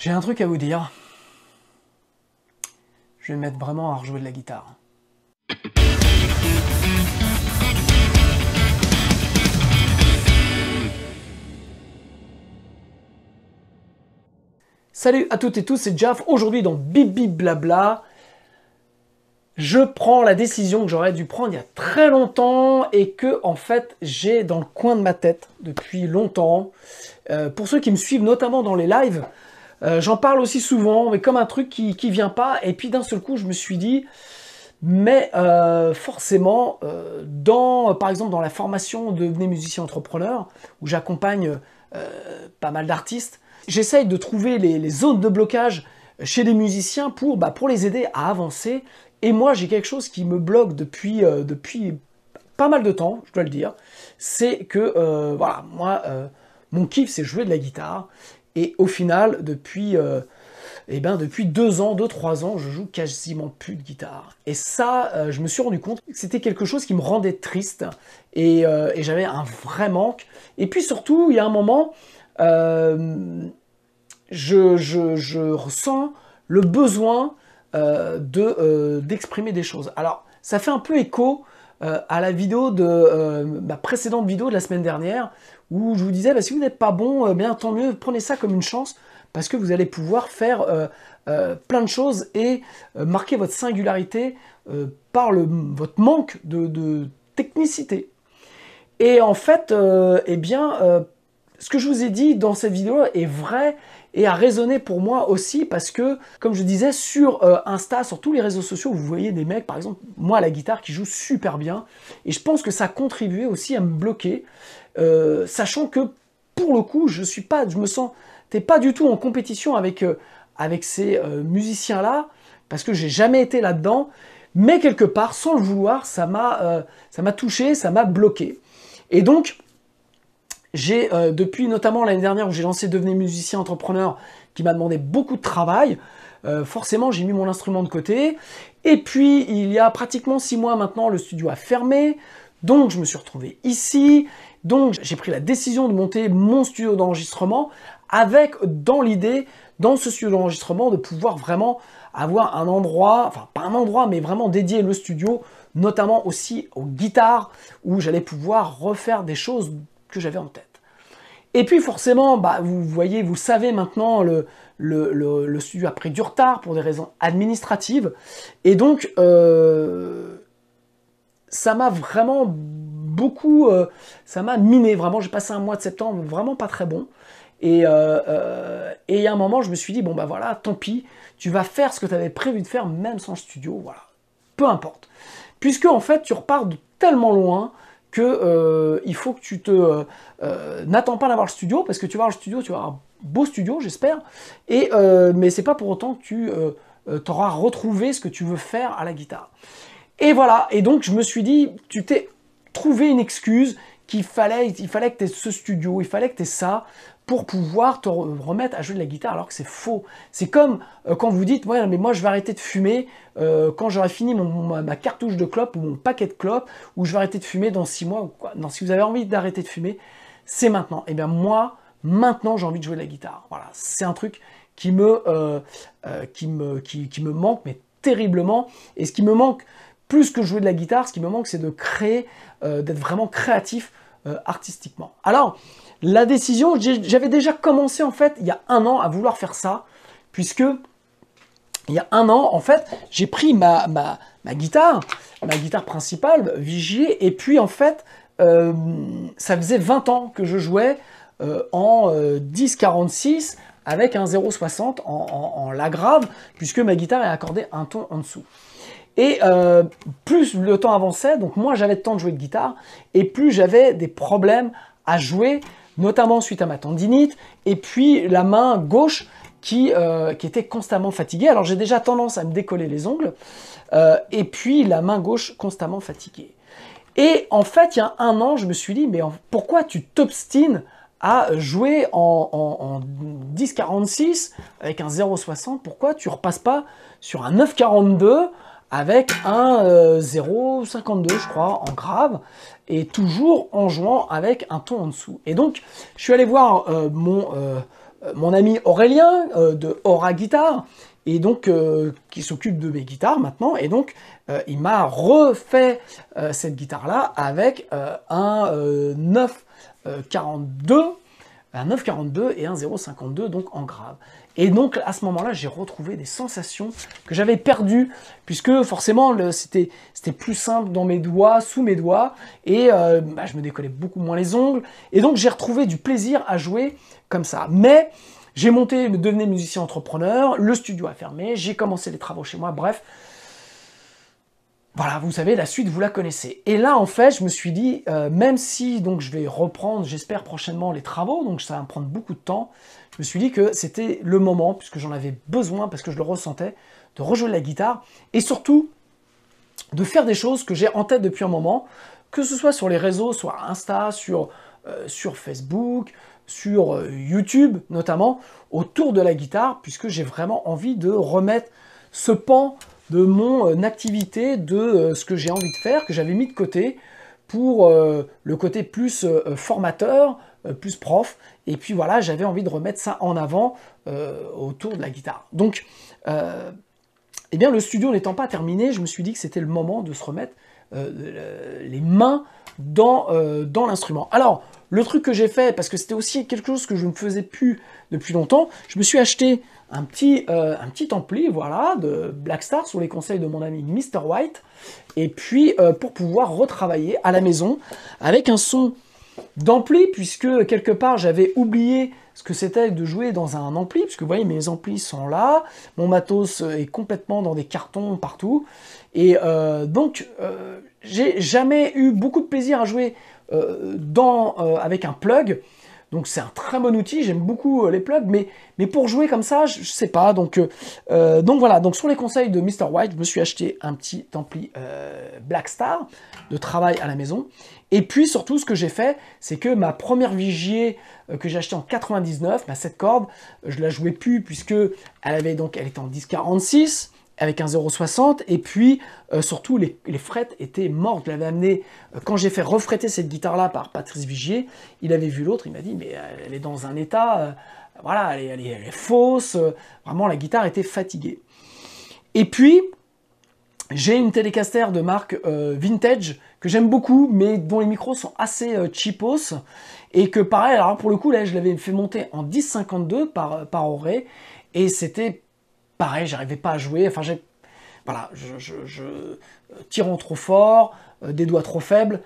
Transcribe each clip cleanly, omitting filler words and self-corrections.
J'ai un truc à vous dire. Je vais me mettre vraiment à rejouer de la guitare. Salut à toutes et tous, c'est Jaf. Aujourd'hui dans Bibi Blabla, je prends la décision que j'aurais dû prendre il y a très longtemps et que en fait j'ai dans le coin de ma tête depuis longtemps. Pour ceux qui me suivent notamment dans les lives, j'en parle aussi souvent, mais comme un truc qui vient pas. Et puis d'un seul coup, je me suis dit, mais forcément, par exemple dans la formation Devenez musicien entrepreneur, où j'accompagne pas mal d'artistes, j'essaye de trouver les zones de blocage chez les musiciens pour les aider à avancer. Et moi, j'ai quelque chose qui me bloque depuis pas mal de temps, je dois le dire. C'est que, voilà, moi, mon kiff, c'est jouer de la guitare. Et au final, depuis 2 ans, 3 ans, je joue quasiment plus de guitare. Et ça, je me suis rendu compte que c'était quelque chose qui me rendait triste. Et j'avais un vrai manque. Et puis surtout, il y a un moment, je ressens le besoin d'exprimer des choses. Alors, ça fait un peu écho à la vidéo ma précédente vidéo de la semaine dernière, où je vous disais, si vous n'êtes pas bon, bien tant mieux, prenez ça comme une chance, parce que vous allez pouvoir faire plein de choses et marquer votre singularité par votre manque de technicité. Et en fait, ce que je vous ai dit dans cette vidéo est vrai et a résonné pour moi aussi parce que, comme je disais, sur Insta, sur tous les réseaux sociaux, vous voyez des mecs, par exemple, moi à la guitare, qui jouent super bien. Et je pense que ça a contribué aussi à me bloquer, sachant que, pour le coup, je me sentais pas du tout en compétition avec ces musiciens-là, parce que j'ai jamais été là-dedans, mais quelque part, sans le vouloir, ça m'a touché, ça m'a bloqué. Et donc, j'ai, depuis notamment l'année dernière où j'ai lancé Devenez musicien entrepreneur, qui m'a demandé beaucoup de travail, forcément j'ai mis mon instrument de côté. Et puis il y a pratiquement 6 mois maintenant, le studio a fermé, donc je me suis retrouvé ici. Donc j'ai pris la décision de monter mon studio d'enregistrement avec, dans l'idée, dans ce studio d'enregistrement, de pouvoir vraiment avoir un endroit, enfin pas un endroit, mais vraiment dédié le studio, notamment aussi aux guitares, où j'allais pouvoir refaire des choses que j'avais en tête. Et puis forcément, vous voyez, vous savez maintenant, le studio a pris du retard pour des raisons administratives. Et donc, ça m'a vraiment beaucoup, ça m'a miné, vraiment. J'ai passé un mois de septembre vraiment pas très bon. Et il y a un moment, je me suis dit, voilà, tant pis, tu vas faire ce que tu avais prévu de faire, même sans studio, voilà. Peu importe. Puisque, en fait, tu repars de tellement loin que il faut que tu n'attends pas d'avoir le studio, parce que tu vas avoir le studio, tu vas avoir un beau studio, j'espère, mais c'est pas pour autant que tu t'auras retrouvé ce que tu veux faire à la guitare. Et voilà, et donc je me suis dit, tu t'es trouvé une excuse, il fallait que tu aies ce studio, il fallait que tu aies ça, pour pouvoir te remettre à jouer de la guitare, alors que c'est faux. C'est comme quand vous dites, ouais, mais moi je vais arrêter de fumer quand j'aurai fini ma cartouche de clope ou mon paquet de clopes, ou je vais arrêter de fumer dans 6 mois, ou quoi. Non, si vous avez envie d'arrêter de fumer, c'est maintenant. Et bien moi, maintenant j'ai envie de jouer de la guitare. Voilà, c'est un truc qui me manque, mais terriblement. Et ce qui me manque, plus que jouer de la guitare, ce qui me manque, c'est de créer, d'être vraiment créatif artistiquement. Alors, la décision, j'avais déjà commencé en fait il y a 1 an à vouloir faire ça, puisque il y a 1 an, en fait, j'ai pris ma guitare principale, Vigier, et puis en fait, ça faisait 20 ans que je jouais en 10-46 avec un 0,60 en La grave, puisque ma guitare est accordée un ton en dessous. Et plus le temps avançait, donc moins j'avais de temps de jouer de guitare, et plus j'avais des problèmes à jouer, notamment suite à ma tendinite, et puis la main gauche qui était constamment fatiguée. Alors j'ai déjà tendance à me décoller les ongles, et puis la main gauche constamment fatiguée. Et en fait, il y a 1 an, je me suis dit, mais pourquoi tu t'obstines à jouer en 10-46 avec un 0,60? Pourquoi tu repasses pas sur un 9,42 avec un 0,52, je crois, en grave, et toujours en jouant avec un ton en dessous? Et donc, je suis allé voir mon ami Aurélien de Aura Guitare, et donc qui s'occupe de mes guitares maintenant, et donc il m'a refait cette guitare-là avec un 942, un 942 et un 0,52 donc en grave. Et donc à ce moment-là, j'ai retrouvé des sensations que j'avais perdues, puisque forcément c'était plus simple dans mes doigts, sous mes doigts, et je me décollais beaucoup moins les ongles, et donc j'ai retrouvé du plaisir à jouer comme ça. Mais j'ai monté, devenu musicien entrepreneur, le studio a fermé, j'ai commencé les travaux chez moi, bref. Voilà, vous savez, la suite, vous la connaissez. Et là, en fait, je me suis dit, même si donc je vais reprendre, j'espère, prochainement les travaux, donc ça va me prendre beaucoup de temps, je me suis dit que c'était le moment, puisque j'en avais besoin, parce que je le ressentais, de rejouer la guitare, et surtout, de faire des choses que j'ai en tête depuis un moment, que ce soit sur les réseaux, soit Insta, sur Facebook, sur YouTube notamment, autour de la guitare, puisque j'ai vraiment envie de remettre ce pan de mon activité, de ce que j'ai envie de faire, que j'avais mis de côté pour le côté plus formateur, plus prof, et puis voilà, j'avais envie de remettre ça en avant autour de la guitare. Donc, eh bien, le studio n'étant pas terminé, je me suis dit que c'était le moment de se remettre les mains dans l'instrument. Alors, le truc que j'ai fait, parce que c'était aussi quelque chose que je ne faisais plus depuis longtemps, je me suis acheté un petit ampli, voilà, de Blackstar, sous les conseils de mon ami Mr. White, et puis pour pouvoir retravailler à la maison avec un son d'ampli, puisque quelque part j'avais oublié ce que c'était de jouer dans un ampli, puisque vous voyez mes amplis sont là, mon matos est complètement dans des cartons partout, et donc j'ai jamais eu beaucoup de plaisir à jouer avec un plug. Donc c'est un très bon outil, j'aime beaucoup les plugs, mais pour jouer comme ça, je sais pas. Donc voilà, donc sur les conseils de Mr. White, je me suis acheté un petit ampli Blackstar de travail à la maison. Et puis surtout, ce que j'ai fait, c'est que ma première Vigier que j'ai acheté en 99, cette corde, je la jouais plus puisque elle était en 1046 avec un 0,60, et puis surtout les frettes étaient mortes. Je l'avais amené, quand j'ai fait refréter cette guitare-là par Patrice Vigier, il avait vu l'autre, il m'a dit, mais elle est dans un état, voilà, elle est fausse, vraiment la guitare était fatiguée. Et puis, j'ai une Telecaster de marque vintage, que j'aime beaucoup, mais dont les micros sont assez cheapos, et que pareil, alors pour le coup, là, je l'avais fait monter en 10,52 par Auré, et c'était pareil, j'arrivais pas à jouer, enfin voilà, je tirant trop fort, des doigts trop faibles,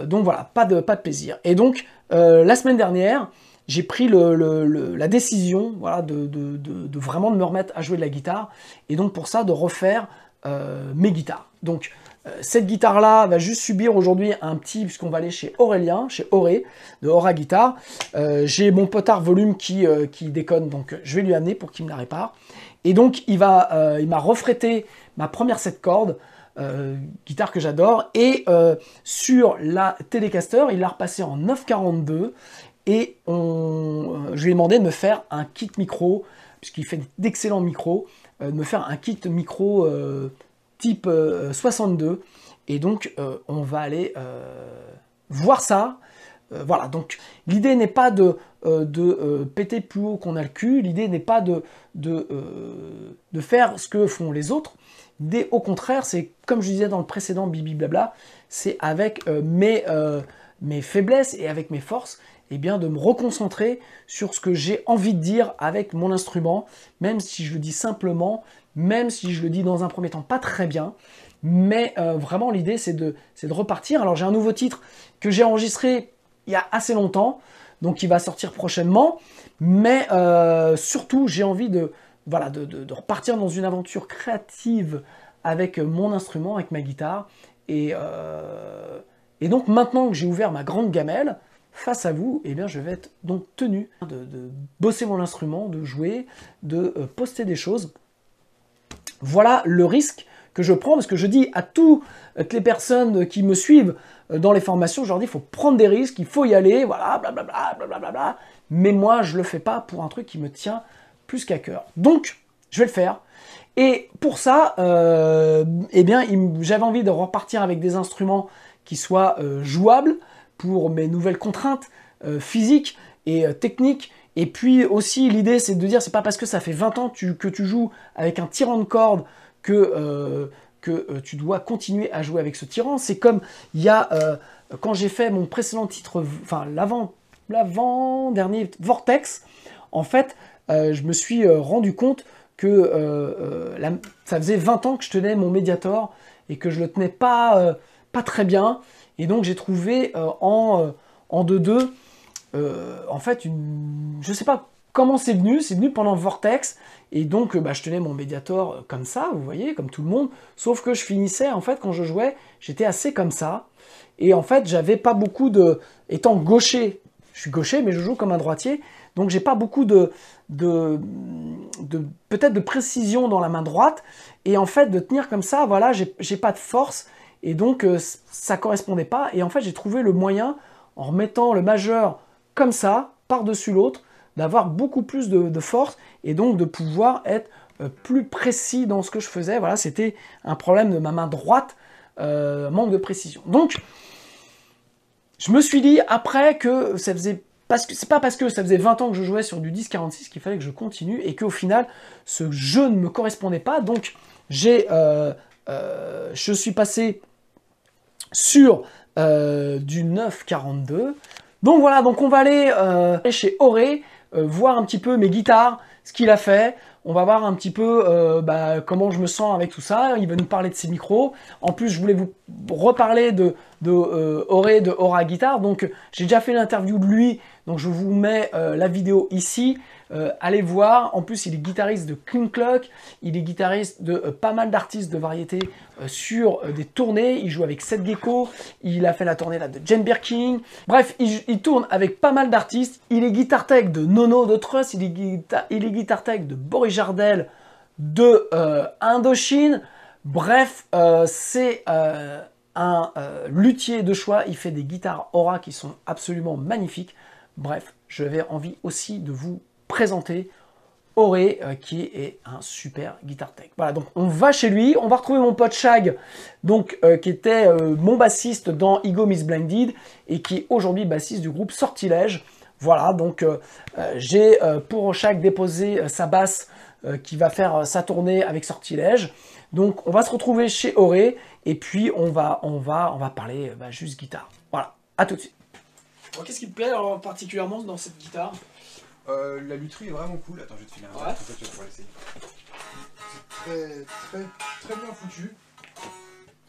donc voilà, pas de plaisir. Et donc, la semaine dernière, j'ai pris la décision, voilà, de vraiment de me remettre à jouer de la guitare, et donc pour ça, de refaire mes guitares. Donc, cette guitare-là va juste subir aujourd'hui un petit, puisqu'on va aller chez Aurélien, chez Auré, de Aura Guitare. J'ai mon potard volume qui déconne, donc je vais lui amener pour qu'il me la répare. Et donc, il m'a refrété ma première 7 cordes, guitare que j'adore, et sur la Telecaster, il l'a repassé en 9,42, et je lui ai demandé de me faire un kit micro, puisqu'il fait d'excellents micros, de me faire un kit micro type 62, et donc on va aller voir ça. Voilà, donc l'idée n'est pas de péter plus haut qu'on a le cul, l'idée n'est pas de faire ce que font les autres, l'idée au contraire, c'est comme je disais dans le précédent Bibi Blabla, c'est avec mes faiblesses et avec mes forces, eh bien de me reconcentrer sur ce que j'ai envie de dire avec mon instrument, même si je le dis simplement, même si je le dis dans un premier temps pas très bien, mais vraiment l'idée c'est de repartir. Alors j'ai un nouveau titre que j'ai enregistré il y a assez longtemps, donc il va sortir prochainement, mais surtout j'ai envie de repartir dans une aventure créative avec mon instrument, avec ma guitare, et donc maintenant que j'ai ouvert ma grande gamelle face à vous, eh bien je vais être donc tenu de bosser mon instrument, de jouer, de poster des choses. Voilà le risque que je prends, parce que je dis à toutes les personnes qui me suivent dans les formations, je leur dis il faut prendre des risques, il faut y aller, voilà, blablabla, blablabla, mais moi je le fais pas pour un truc qui me tient plus qu'à cœur. Donc, je vais le faire. Et pour ça, eh bien, j'avais envie de repartir avec des instruments qui soient jouables pour mes nouvelles contraintes physiques et techniques, Et puis aussi, l'idée, c'est de dire, c'est pas parce que ça fait 20 ans que tu joues avec un tirant de corde que tu dois continuer à jouer avec ce tirant. C'est comme il y a, quand j'ai fait mon précédent titre, enfin l'avant-dernier Vortex, en fait, je me suis rendu compte que ça faisait 20 ans que je tenais mon Mediator et que je le tenais pas très bien. Et donc j'ai trouvé en 2-2, en fait, je sais pas comment c'est venu pendant Vortex, et donc je tenais mon Mediator comme ça, vous voyez, comme tout le monde, sauf que je finissais, en fait, quand je jouais, j'étais assez comme ça, et en fait, j'avais pas beaucoup de... Étant gaucher, je suis gaucher, mais je joue comme un droitier, donc j'ai pas beaucoup peut-être de précision dans la main droite, et en fait, de tenir comme ça, voilà, j'ai pas de force, et donc ça correspondait pas, et en fait, j'ai trouvé le moyen, en remettant le majeur comme ça, par-dessus l'autre, d'avoir beaucoup plus de force et donc de pouvoir être plus précis dans ce que je faisais. Voilà, c'était un problème de ma main droite, manque de précision. Donc, je me suis dit après que ça faisait... C'est pas parce que ça faisait 20 ans que je jouais sur du 10-46 qu'il fallait que je continue et qu'au final, ce jeu ne me correspondait pas. Donc, je suis passé sur du 9-42. Donc voilà, donc on va aller chez Auré, voir un petit peu mes guitares, ce qu'il a fait. On va voir un petit peu comment je me sens avec tout ça. Il va nous parler de ses micros. En plus, je voulais vous reparler de Auré, de Aura Guitar. Donc j'ai déjà fait l'interview de lui, donc je vous mets la vidéo ici. Allez voir. En plus, il est guitariste de Clean Clock. Il est guitariste de pas mal d'artistes de variété sur des tournées. Il joue avec Seth Gecko. Il a fait la tournée là, de Jane Birkin. Bref, il tourne avec pas mal d'artistes. Il est guitar tech de Nono de Trust. Il est guitar tech de Boris Jardel de Indochine. Bref, c'est un luthier de choix. Il fait des guitares Aura qui sont absolument magnifiques. Bref, j'avais envie aussi de vous présenter Auré, qui est un super guitar tech. Voilà, donc on va chez lui, on va retrouver mon pote Shag, donc, qui était mon bassiste dans Ego Miss Blinded, et qui est aujourd'hui bassiste du groupe Sortilège. Voilà, donc j'ai pour Shag déposé sa basse qui va faire sa tournée avec Sortilège. Donc on va se retrouver chez Auré, et puis on va parler juste guitare. Voilà, à tout de suite. Qu'est-ce qui te plaît particulièrement dans cette guitare? La lutherie est vraiment cool. Attends, je vais te filer un verre, tu vas pouvoir l'essayer. C'est très bien foutu.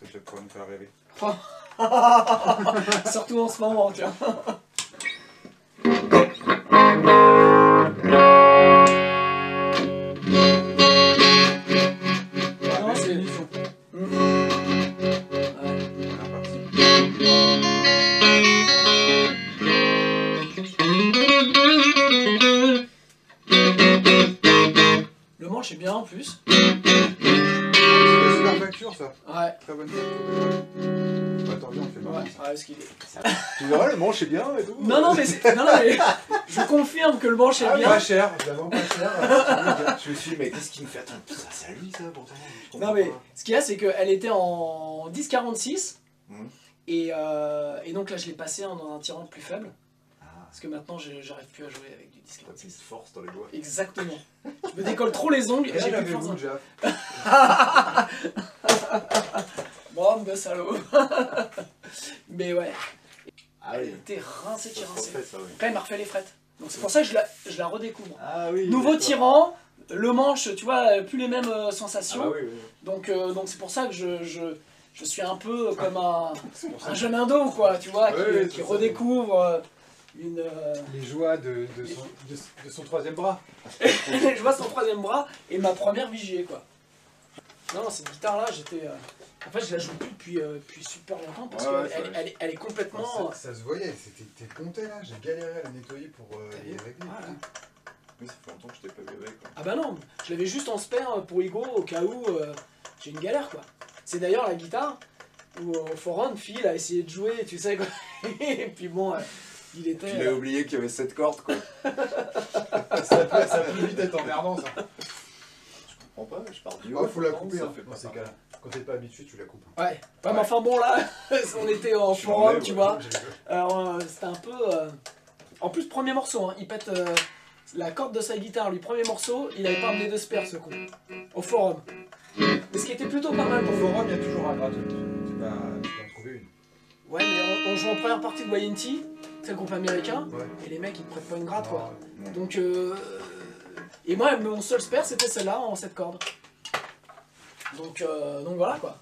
Ça va pouvoir nous faire rêver. Surtout en ce moment, tiens. Non, c'est une illusion. Le manche est bien en plus. C'est une super facture ça. Ouais. Très bonne facture. Attends, viens, on fait marrer. Ouais, parce qu'il est... Tu verras, le manche est bien et tout. Non, mais je confirme que le manche est bien. Pas cher, vraiment pas cher. Je me suis dit, mais qu'est-ce qui me fait attendre? Ça, c'est à lui ça pourtant. Non, mais ce qu'il y a, c'est qu'elle était en 10-46. Et donc là, je l'ai passé dans un tirant plus faible. Parce que maintenant, j'arrive plus à jouer avec du 10-46. Force dans les doigts. Exactement. Je me décolle trop les ongles et j'ai plus de force. Bande de salaud. Mais ouais. Elle était rincée, rincée. Après, elle m'a refait les frettes. Donc c'est pour ça que je la redécouvre. Ah oui. Nouveau tirant, le manche, tu vois, plus les mêmes sensations. Ah bah oui. Donc c'est pour ça que je suis un peu comme un jeune indo, quoi, tu vois, qui redécouvre les joies de son troisième bras. Je vois son troisième bras et ma première vigier, quoi. Non, cette guitare-là, en fait, je la joue plus depuis super longtemps parce qu'elle est complètement... Ça se voyait, t'es ponté là, j'ai galéré à la nettoyer pour les régler. Oui, ça fait longtemps que je t'ai pas vu avec. Ah bah non, je l'avais juste en spare pour Ego au cas où j'ai une galère, quoi. C'est d'ailleurs la guitare où au forum, Phil a essayé de jouer, tu sais, quoi. Et puis bon... il était... Tu l'as oublié qu'il y avait cette corde, quoi. Ça peut vite être emmerdant, ça. Je comprends pas, je parle du haut. Faut la couper, ça hein, fait dans pas ces cas-là. Quand t'es pas habitué, tu la coupes. Ouais, mais enfin bon, là, on était en forum, tu vois. Alors, c'était un peu... En plus, premier morceau, hein, il pète la corde de sa guitare, lui premier morceau, il avait pas amené de spare ce con. Au forum. Mais ce qui était plutôt pas mal Au pour vous. forum, il y a toujours un gratte. Tu peux en trouver une. Ouais, mais on joue en première partie de YNT, c'est le groupe américain, Ouais. et les mecs ils te prêtent pas une gratte quoi. Non. Donc, et moi, mon seul spare c'était celle-là en 7 cordes. Donc voilà quoi.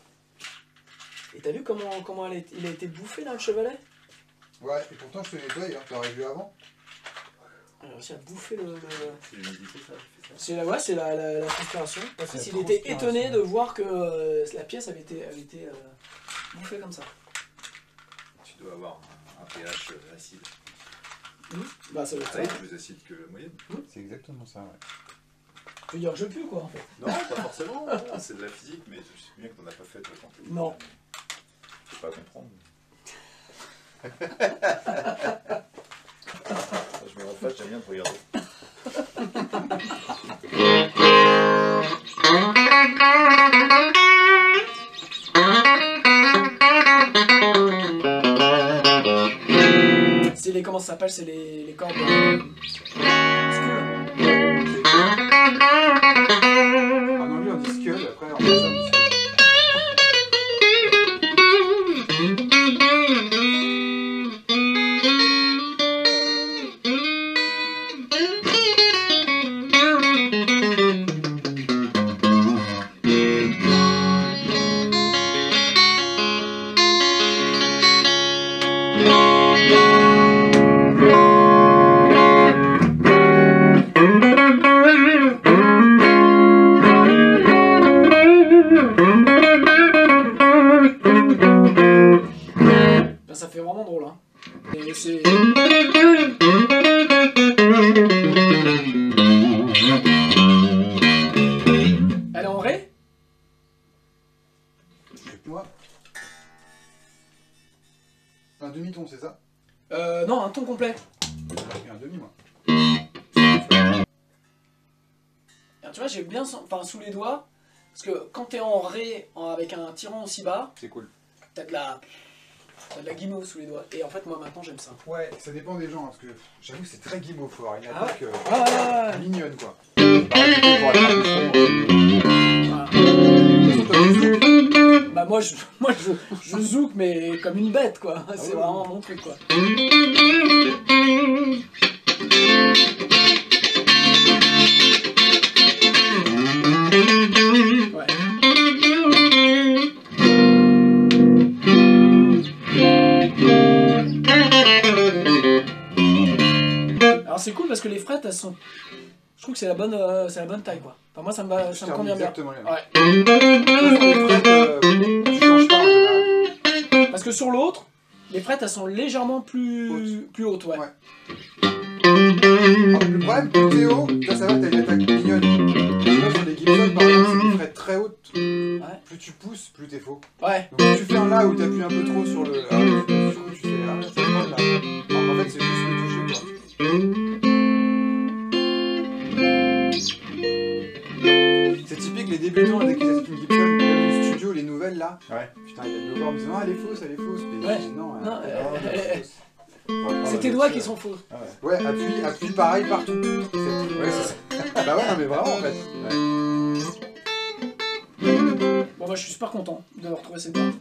Et t'as vu comment il a été bouffé là le chevalet? Ouais, et pourtant je te nettoie, hein. T'aurais vu avant. Il a réussi à bouffer le... C'est l'humidité, ça, fait ça. C'est la transpiration. Parce que La il était transpiration. étonné de voir que la pièce avait été bouffée comme ça. Tu dois avoir un pH acide. Bah ça veut dire Ça ça. est plus acide que la moyenne. C'est exactement ça, ouais. Tu veux dire que je pue quoi en fait. Non, pas forcément. C'est de la physique, mais je sais bien que t'en as pas fait toi quand t'es. Non. Je peux pas comprendre. Je me refais, j'aime bien te regarder. C'est les... Comment ça s'appelle? C'est les cordes... Skull. En anglais on dit skull, après en français on dit skull. Ben, ça fait vraiment drôle hein. Et c'est... Elle est en ré? Moi. Un demi-ton, c'est ça? Non, un ton complet. Et un demi, moi. Alors, tu vois, j'ai bien sous les doigts, parce que quand t'es en ré avec un tirant aussi bas, C'est cool. t'as de la guimauve sous les doigts. Et en fait, moi maintenant j'aime ça. Ouais, ça dépend des gens, parce que j'avoue que c'est très guimauve, faut avoir une Ah ouais. attaque Ah ouais. mignonne, quoi. Bah moi je zouk mais comme une bête quoi. C'est ouais. vraiment mon truc quoi. Ouais. Alors c'est cool parce que les frettes elles sont... Je trouve que c'est la bonne taille quoi. Enfin moi ça me convient bien. Exactement. Ouais. Tu changes pas en général. Parce que sur l'autre, les frettes elles sont légèrement plus hautes ouais. Ouais. Le problème, plus t'es haut, toi ça va, t'as une attaque mignonne. Tu vois, sur les Gibson, par exemple, c'est des frettes très hautes. Ouais. Plus tu pousses, plus t'es faux. Ouais. Donc si tu fais un là où t'appuies un peu trop sur le A, du coup tu fais là, ça colle là. Alors qu'en fait c'est juste le toucher quoi. C'est typique les débutants dès qu'ils achètent une Gibson, ils viennent du studio, les nouvelles là. Ouais. Putain, il y a de l'over en disant ah elle est fausse, elle est fausse. Puis Ouais. je dis, non, Non, elle est fausse. c'est tes doigts qui sont faux. Ah ouais. Ouais, appuie pareil partout. Ouais, c'est ça. Bah ouais, non mais vraiment en fait. Bon bah je suis super content de retrouver cette boîte.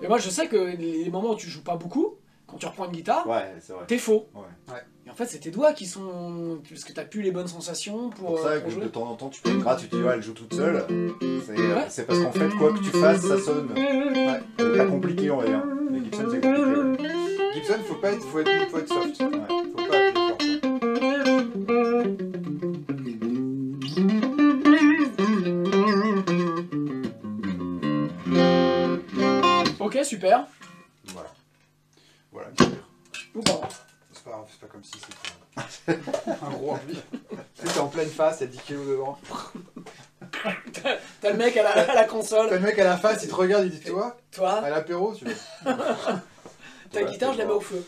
Mais moi je sais que les moments où tu joues pas beaucoup, quand tu reprends une guitare, Ouais, c'est vrai. t'es faux. Ouais. Et en fait c'est tes doigts qui sont... Parce que t'as plus les bonnes sensations C'est pour ça pour que de jouer. temps en temps tu peux une gratte, tu te dis ouais elle joue toute seule. Ouais. C'est parce qu'en fait quoi que tu fasses ça sonne. Ouais. C'est pas compliqué on va dire. Mais Gibson c'est compliqué. Ouais. Gibson, faut être soft. Ouais. Faut pas appuyer fort. Ok super. Voilà. Voilà, bien sûr. Ou pas. C'est pas comme si c'était un gros ampli. Tu sais, t'es en pleine face, il y a 10 kilos devant. T'as le mec à la console. T'as le mec à la face, il te regarde, il dit toi, Toi, à l'apéro, tu vois. ta guitare je la mets au feu.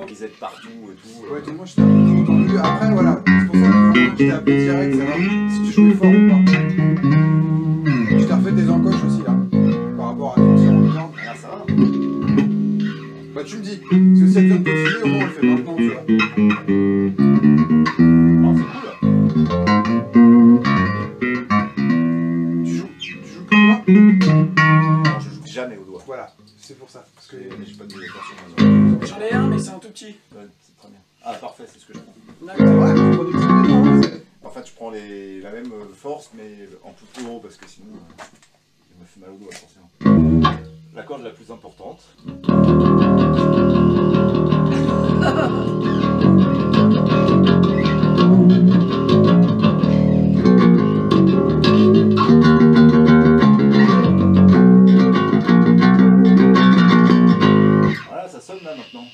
Ils aident partout et tout. Ouais, tout le monde, je t'ai entendu. Après, voilà, c'est pour ça que je t'ai appelé direct, savoir si tu jouais fort ou pas. Je t'ai refait des encoches aussi, là, par rapport à ton tir en corde. Ah ça va. Bah, tu me dis, parce que si elle vient de te filer, au moins on le fait maintenant, tu vois. Non, je joue jamais au doigt. Voilà, c'est pour ça. Parce que J'ai pas de médiateur sur ma zone. J'en ai un, mais c'est un tout petit. Ouais, c'est très bien. Ah, parfait, c'est ce que je prends. D'accord. ouais, tu prends des petits médiateurs, En fait, je prends la même force, mais en plus haut, parce que sinon, il me fait mal au doigt, forcément. La corde la plus importante. Voilà, ça sonne là maintenant.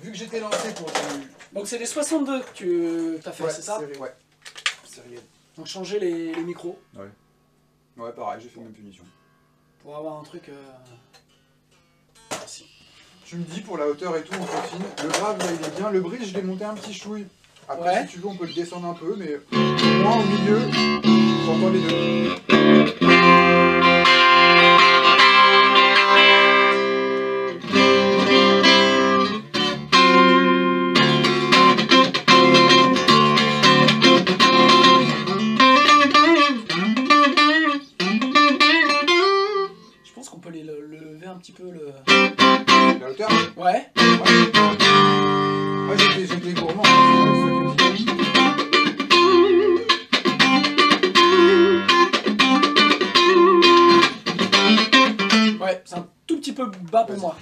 Vu que j'étais lancé pour du... Donc c'est les 62 que tu as fait, Ouais, c'est ça? ouais. Sérieux. Donc changer les micros Ouais, pareil, j'ai fait la même punition. pour avoir un truc... Merci. Tu me dis pour la hauteur et tout, on s'affine. Le grave là il est bien, le bridge je l'ai monté un petit chouille. Après Ouais. si tu veux on peut le descendre un peu, mais moi au milieu, j'entends les deux. Je pense qu'on peut le lever un petit peu le... La hauteur? Ouais. Ouais, j'étais gourmand, hein, c'est ça qui me dit. Ouais, c'est un tout petit peu bas pour moi.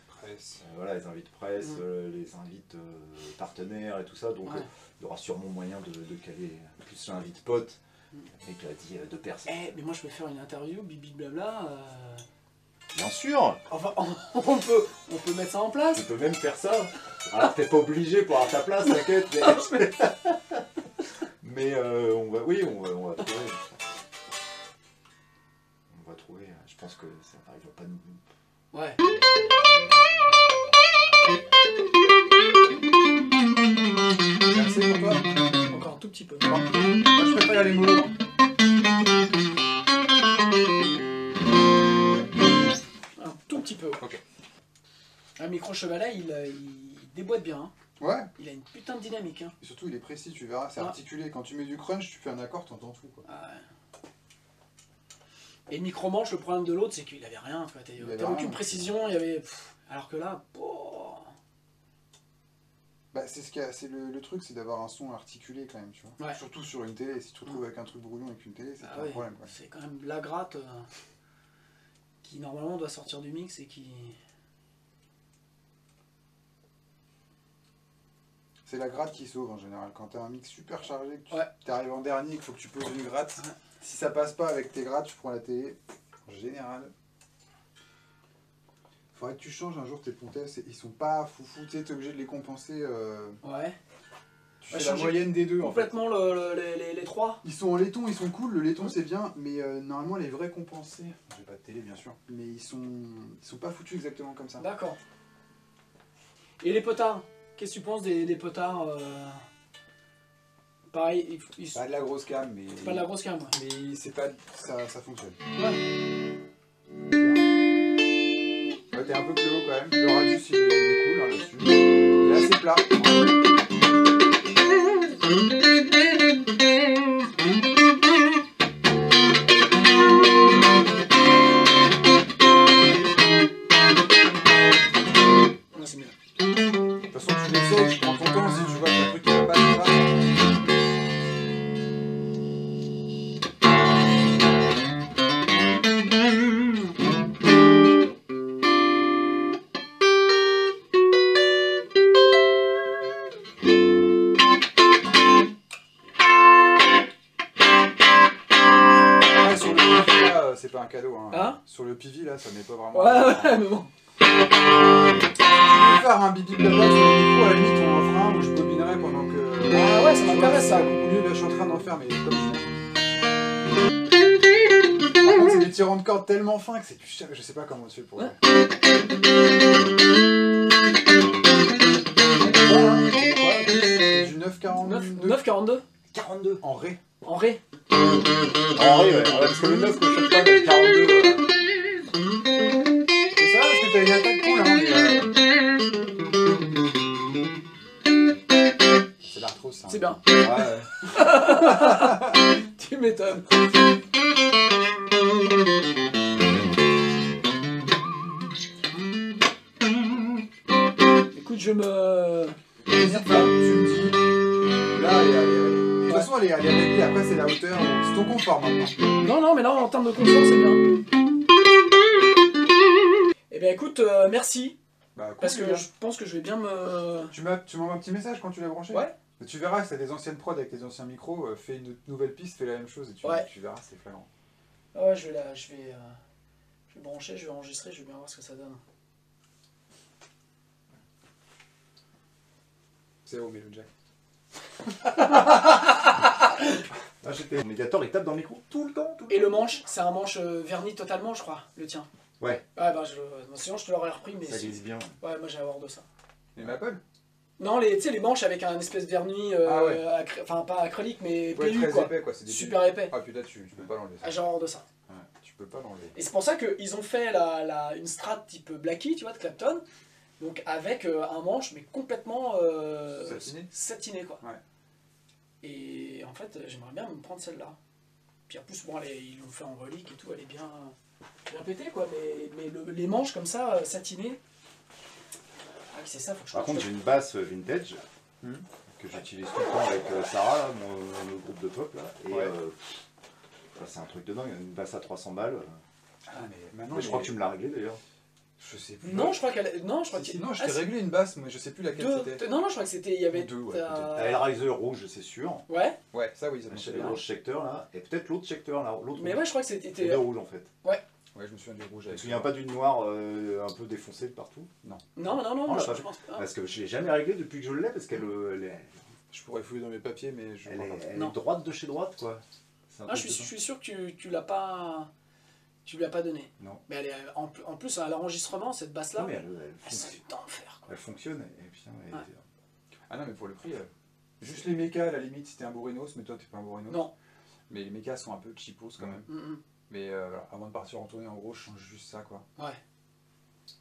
Presse. Voilà, les invites presse, les invites partenaires et tout ça, donc Ouais. il y aura sûrement moyen de caler. Plus l'invite pote, le mec a dit 2 personnes. Eh, mais moi je peux faire une interview, bibi blabla. Bien sûr, Enfin, on peut mettre ça en place. tu peux même faire ça. Alors t'es pas obligé pour avoir ta place, t'inquiète. Mais on va trouver. On va trouver, je pense que ça n'arrivera pas nous. Ouais. C'est assez pour toi? Encore un tout petit peu. Moi je préfère y aller mollo. Un tout petit peu. Ok. Un micro chevalet, il déboîte bien. Hein. Ouais, Il a une putain de dynamique. Hein. et surtout il est précis, tu verras, c'est Ouais. articulé. Quand tu mets du crunch, tu fais un accord, t'entends tout quoi. Ah ouais. Et le micro-manche, le problème de l'autre, c'est qu'il avait rien. avait T'avais aucune rien. précision, il y avait... Alors que là... Oh. Bah, c'est ce qu'il y a, c'est le truc, c'est d'avoir un son articulé quand même, tu vois. Ouais. Surtout sur une télé, si tu te retrouves avec un truc brouillon avec une télé, c'est Ah pas un ouais, problème quoi. c'est quand même la gratte qui normalement doit sortir du mix et qui... C'est la gratte qui sauve en général. Quand t'as un mix super chargé, que Ouais. tu arrives en dernier, qu'il faut que tu poses une gratte, Ouais. si ça passe pas avec tes grattes, tu prends la télé. En général. Faudrait que tu changes un jour tes pontels, ils sont pas foufou, tu sais, t'es obligé de les compenser. Ouais. Tu Ouais, fais la changer moyenne des deux en fait. Complètement les trois. Ils sont en laiton, ils sont cool, le laiton c'est bien, mais normalement les vrais compensés, j'ai pas de télé bien sûr, mais ils sont pas foutus exactement comme ça. D'accord. Et les potards? Qu'est-ce que tu penses des potards Pareil, Pas de la grosse cam, mais. c'est pas de la grosse cam. Ouais. Mais c'est pas. Ça fonctionne. Ouais. Ouais, t'es un peu plus haut quand même. Le radius il est cool hein, là-dessus. Il est assez plat. Ouais, c'est mieux. De toute façon, tu l'essayes, tu prends ton temps si tu vois que le truc il va pas te faire. Ouais, sur le PV là, c'est pas un cadeau. Hein Sur le PV là, ça n'est pas vraiment. Ouais, mais bon. Je peux faire un bibi blabla sur les micros, à la limite on en fera un où je bobinerai pendant que. Ah ouais, ça Tu vois, m'intéresse c'est ça. beaucoup mieux, là je suis en train d'en faire, mais comme je. Par contre, c'est des tirants de cordes tellement fins que c'est du je sais pas comment tu fais pour. Ouais. C'est du 9,42. 9,42 42. En ré. en ré. En vrai, ouais, parce que le 9 que je cherche pas, le 42. C'est ça, parce que t'as une attaque cool, hein. Mais, c'est l'arthrose, ça. C'est bien. Ouais, ouais. m'étonnes. Écoute, je me... N'hésite pas, tu me dis. Là, de toute façon, elle est réglée. Après, c'est la hauteur. C'est ton confort maintenant. Non, non, mais là, en termes de confort, c'est bien. Eh bien, écoute, merci. Bah, cool, Parce que bien. je pense que je vais bien me... Tu m'envoies un petit message quand tu l'as branché? Ouais. Et tu verras que t'as des anciennes prods avec tes anciens micros. Fais une nouvelle piste, fais la même chose et tu verras, c'est flagrant. Ah ouais, je vais brancher, je vais enregistrer, je vais bien voir ce que ça donne. C'est haut, mais le jack. Ah, le médiator il tape dans le micro tout le temps. Et le manche, c'est un manche verni totalement, je crois, le tien. Ouais. Ouais, bah, sinon je te l'aurais repris, mais... Ça glisse bien. Ouais, moi j'ai avoir de ça. Et Maple? Non, tu sais, les manches avec un espèce de vernis, Ah ouais. enfin pas acrylique, mais Ouais, PU, très quoi. épais, quoi. C'est des Super épais. Ah, putain, tu peux pas l'enlever. Ah, j'ai avoir de ça. Ouais, tu peux pas l'enlever. Et c'est pour ça qu'ils ont fait une strat type Blackie, tu vois, de Clapton, donc avec un manche, mais complètement satiné, quoi. Ouais. Et en fait, j'aimerais bien me prendre celle-là. Puis en plus, bon, ils l'ont fait en relique et tout, elle est bien pétée, quoi, mais les manches comme ça, satinées. Ah, c'est ça, faut que je Par contre, j'ai une basse vintage que j'utilise tout le temps avec Sarah, là, mon groupe de pop. Là, et Ouais. c'est un truc de dingue, une basse à 300 balles. Ah, mais maintenant, Mais je crois que tu me l'as réglé d'ailleurs. Je sais plus. Non, je crois qu'elle. Non, je crois que. Non, je t'ai réglé une basse, mais je sais plus laquelle c'était. Non, je crois que c'était. Il y avait. Deux, ouais, La Hellraiser rouge, c'est sûr. Ouais. Ouais, ça oui, ça me Le souviens. rouge secteur là, et peut-être l'autre secteur là. L'autre Mais ouais, je crois que c'était. Les deux rouges en fait. Ouais, je me souviens du rouge Je me avec. souviens pas d'une noire un peu défoncée de partout. Non, On l'a je pas pense pas. Parce que je l'ai jamais réglé depuis que je l'ai, parce qu'elle Je pourrais fouiller dans mes papiers, mais je crois pas. elle Non. est droite de chez droite quoi. C'est un Ah, je truc de suis sûr que tu l'as pas. Tu lui as pas donné. Non. Mais elle est, en plus, à l'enregistrement, cette basse-là, Non, mais elle sent d'enfer, quoi. elle fonctionne. Et puis, Ouais. Ah non, mais pour le prix, juste les mécas, à la limite, si t'es un bourrinos, mais toi t'es pas un bourrinos. Non. Mais les mécas sont un peu cheapos quand même. Mais voilà, avant de partir en tournée, en gros, je change juste ça, quoi. Ouais.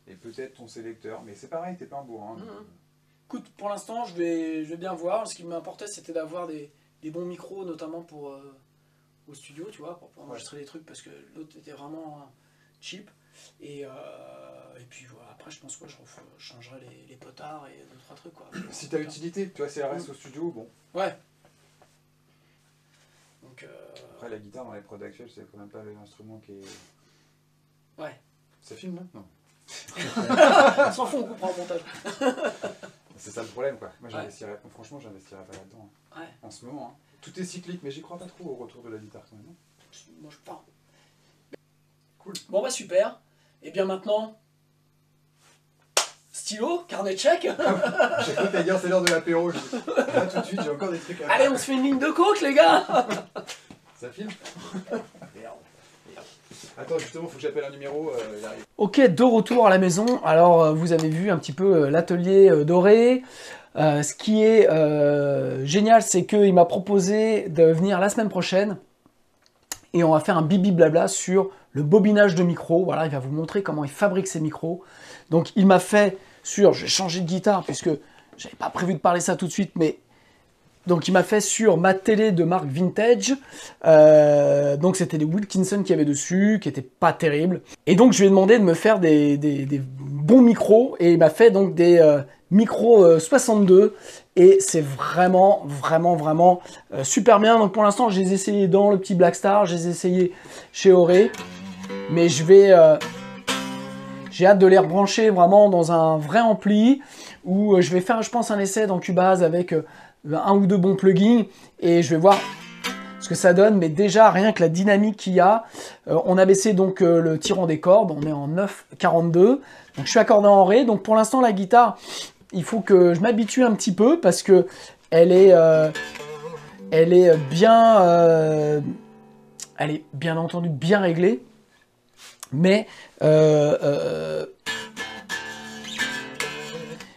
Et peut-être ton sélecteur, mais c'est pareil, t'es pas un bourrin. donc, Écoute, pour l'instant, je vais bien voir. Ce qui m'importait, c'était d'avoir des bons micros, notamment pour au studio, tu vois, pour enregistrer des trucs, parce que l'autre était vraiment cheap. Et puis voilà, après, je pense que je changerai les potards et 2-3 trucs, quoi. Si t'as utilité, tu vois, si elle reste au studio, bon. Ouais. Donc, Après, la guitare dans les prods actuels, c'est quand même pas l'instrument qui est. ouais. Ça filme là? Non. On s'en fout, on coupera en montage. C'est ça le problème, quoi. Moi, Ouais. franchement, j'investirais pas là-dedans. Ouais. En ce moment, hein. Tout est cyclique, mais j'y crois pas trop au retour de la guitare quand même. Moi, je pars. Cool. Bon, bah super. Et bien maintenant, stylo, carnet de chèques. J'ai cru que t'allais dire c'est l'heure de l'apéro. Là, tout de suite, j'ai encore des trucs à faire. Allez, on se fait une ligne de coke, les gars. Ça filme? Attends, justement, faut que j'appelle un numéro, il arrive. Ok, de retour à la maison. Alors, vous avez vu un petit peu l'atelier doré. Ce qui est génial, c'est qu'il m'a proposé de venir la semaine prochaine et on va faire un bibi blabla sur le bobinage de micro. Voilà, il va vous montrer comment il fabrique ses micros. Donc, il m'a fait sur... Je vais changer de guitare puisque j'avais pas prévu de parler ça tout de suite, mais... Donc, il m'a fait sur ma télé de marque vintage. Donc, c'était des Wilkinson qui avaient dessus, qui n'étaient pas terribles. Et donc, je lui ai demandé de me faire des bons micros. Et il m'a fait donc des micros 62. Et c'est vraiment super bien. Donc, pour l'instant, je les ai essayés dans le petit Blackstar. Je les ai essayés chez Oré. Mais je vais... j'ai hâte de les rebrancher vraiment dans un vrai ampli. Où je vais faire, je pense, un essai dans Cubase avec... un ou deux bons plugins et je vais voir ce que ça donne, mais déjà rien que la dynamique qu'il y a, on a baissé donc le tirant des cordes, on est en 9,42, donc je suis accordé en Ré, donc pour l'instant la guitare, il faut que je m'habitue un petit peu parce que elle est bien entendu bien réglée, mais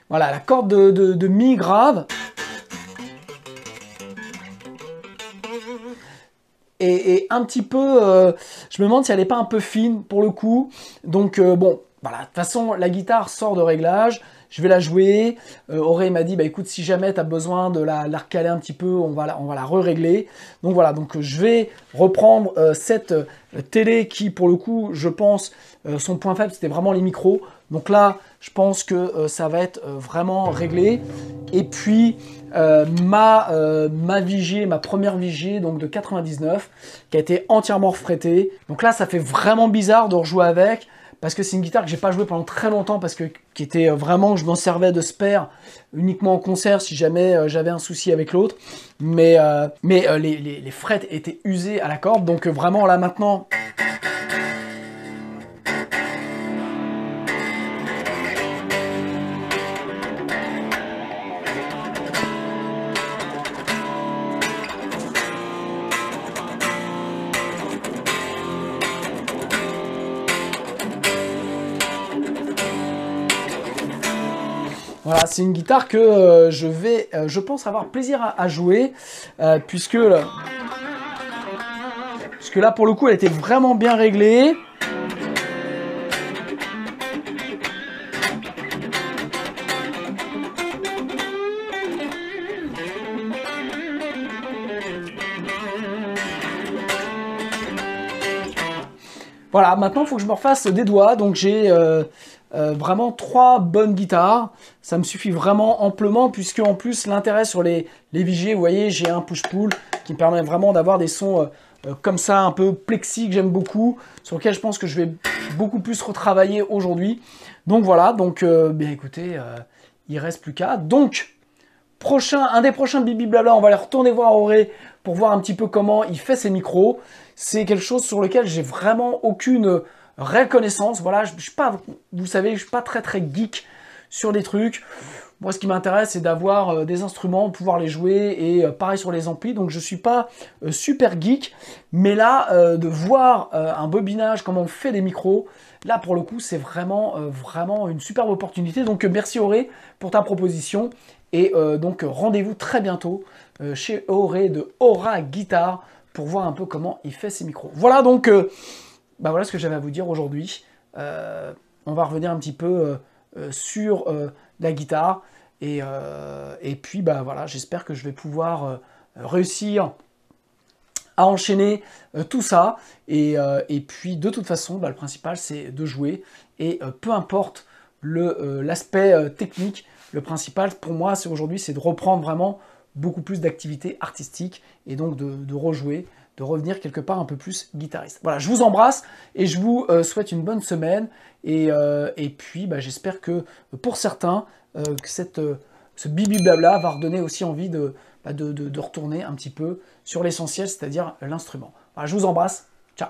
voilà, la corde de mi grave et un petit peu, je me demande si elle n'est pas un peu fine pour le coup. Donc bon, voilà, de toute façon, la guitare sort de réglage. je vais la jouer. Auré m'a dit, bah écoute, si jamais tu as besoin de la recaler un petit peu, on va la re-régler. Donc voilà, donc je vais reprendre cette télé qui, pour le coup, je pense, son point faible, c'était vraiment les micros. Donc là, je pense que ça va être vraiment réglé. Et puis, ma Vigier, ma première Vigier, donc de 99, qui a été entièrement refrétée. Donc là, ça fait vraiment bizarre de rejouer avec, parce que c'est une guitare que j'ai pas jouée pendant très longtemps, parce que qui était vraiment, je m'en servais de spare uniquement en concert si jamais j'avais un souci avec l'autre. Mais les frettes étaient usées à la corde, donc vraiment là maintenant... Voilà, c'est une guitare que je pense avoir plaisir à jouer, puisque là, pour le coup, elle était vraiment bien réglée. Voilà, maintenant, il faut que je me refasse des doigts, donc j'ai... vraiment 3 bonnes guitares, ça me suffit vraiment amplement, puisque en plus l'intérêt sur les Vigier, vous voyez, j'ai un push-pull qui me permet vraiment d'avoir des sons comme ça, un peu plexi, que j'aime beaucoup, sur lequel je pense que je vais beaucoup plus retravailler aujourd'hui. Donc voilà, donc bien écoutez, il reste plus qu'à. Donc, un des prochains Bibi Blabla, on va aller retourner voir Auré pour voir un petit peu comment il fait ses micros. C'est quelque chose sur lequel j'ai vraiment aucune... réelle connaissance, voilà, je suis pas, vous savez, je suis pas très geek sur des trucs. Moi, ce qui m'intéresse, c'est d'avoir des instruments, pouvoir les jouer, et pareil sur les amplis, donc je suis pas super geek, mais là, de voir un bobinage, comment on fait des micros, là, pour le coup, c'est vraiment, vraiment une superbe opportunité. Donc, merci Auré pour ta proposition, et donc, rendez-vous très bientôt chez Auré de Aura Guitar, pour voir un peu comment il fait ses micros. Voilà, donc... bah voilà ce que j'avais à vous dire aujourd'hui. On va revenir un petit peu sur la guitare. Et puis, bah voilà, j'espère que je vais pouvoir réussir à enchaîner tout ça. Et puis, de toute façon, bah, le principal, c'est de jouer. Et peu importe l'aspect technique, le principal, pour moi, aujourd'hui, c'est de reprendre vraiment beaucoup plus d'activité artistique. Et donc, de rejouer, de revenir quelque part un peu plus guitariste. Voilà, je vous embrasse et je vous souhaite une bonne semaine. Et puis, bah, j'espère que pour certains, que ce Bibi Blabla va redonner aussi envie de retourner un petit peu sur l'essentiel, c'est-à-dire l'instrument. Voilà, je vous embrasse. Ciao.